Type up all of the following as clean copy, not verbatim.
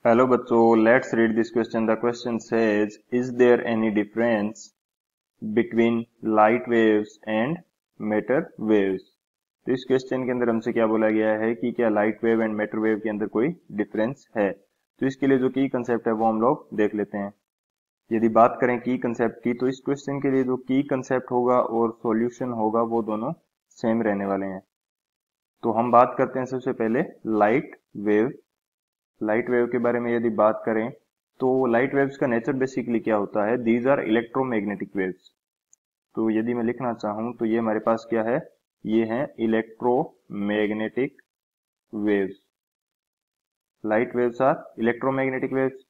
Hello बच्चों, let's read this question. The question says, is there any difference between light waves and matter waves. तो इस question के अंदर हमसे क्या बोला गया है कि क्या light wave and matter wave के अंदर कोई डिफरेंस है। तो इसके लिए जो की कंसेप्ट है वो हम लोग देख लेते हैं। यदि बात करें की कंसेप्ट की, तो इस क्वेश्चन के लिए जो की कंसेप्ट होगा और सॉल्यूशन होगा वो दोनों सेम रहने वाले हैं। तो हम बात करते हैं सबसे पहले लाइट वेव। लाइट वेव के बारे में यदि बात करें तो लाइट वेव्स का नेचर बेसिकली क्या होता है, दीज आर इलेक्ट्रोमैग्नेटिक वेव्स। तो यदि मैं लिखना चाहूं तो ये हमारे पास क्या है, ये है electromagnetic waves. Light waves are electromagnetic waves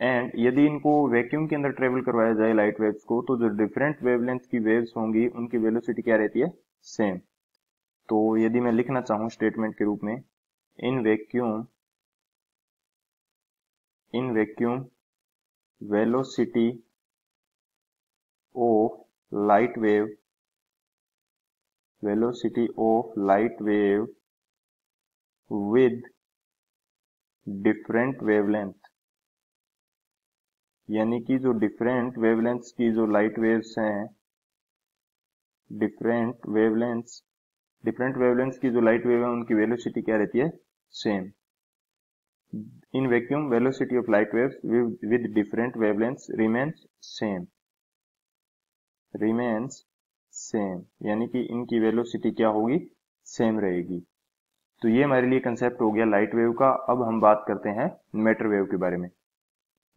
and यदि इनको वैक्यूम के अंदर ट्रेवल करवाया जाए लाइट वेव्स को, तो जो डिफरेंट वेवलेंथ की वेव्स होंगी उनकी वेलोसिटी क्या रहती है, सेम। तो यदि मैं लिखना चाहूं स्टेटमेंट के रूप में, in vacuum velocity of light wave with different wavelength, यानी कि जो डिफरेंट वेवलेंथ्स की जो लाइट वेव्स हैं, डिफरेंट वेवलेंथ्स की जो लाइट वेव है उनकी वेलोसिटी क्या रहती है, same. In vacuum velocity of light waves with different wavelengths remains same, यानी कि इनकी वेलोसिटी क्या होगी, सेम रहेगी। तो ये हमारे लिए कंसेप्ट हो गया लाइट वेव का। अब हम बात करते हैं मैटर वेव के बारे में।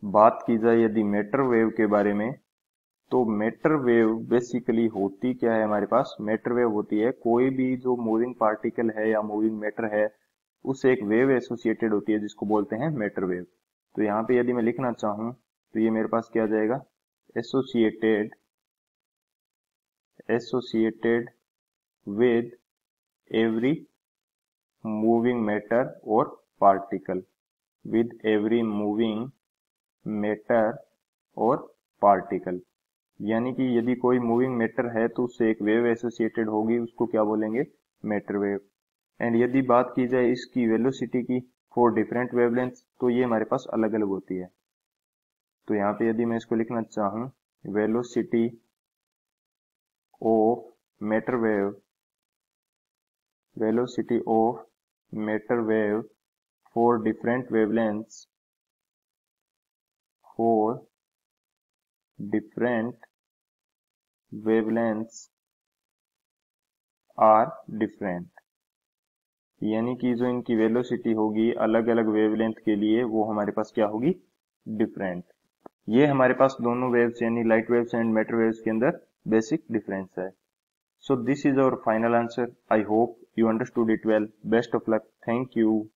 बात की जाए यदि मैटर वेव के बारे में, तो मैटर वेव बेसिकली होती क्या है, हमारे पास मैटर वेव होती है कोई भी जो मूविंग पार्टिकल है या मूविंग मैटर है उससे एक वेव एसोसिएटेड होती है जिसको बोलते हैं मैटर वेव। तो यहाँ पे यदि मैं लिखना चाहूं तो ये मेरे पास क्या आ जाएगा, associated with every moving matter और particle, with every moving matter और पार्टिकल। यानी कि यदि कोई मूविंग मैटर है तो उससे एक वेव एसोसिएटेड होगी, उसको क्या बोलेंगे, मैटर वेव। एंड यदि बात की जाए इसकी वेलोसिटी की फॉर डिफरेंट वेवलेंथ, तो ये हमारे पास अलग अलग होती है। तो यहाँ पे यदि मैं इसको लिखना चाहूं, velocity of matter wave for different wavelengths are different, यानी कि जो इनकी वेलोसिटी होगी अलग अलग वेवलेंथ के लिए वो हमारे पास क्या होगी, डिफरेंट। ये हमारे पास दोनों वेव्स यानी light waves and matter waves के अंदर बेसिक डिफरेंस है। So this is our final answer. I hope you understood it well. Best of luck. Thank you.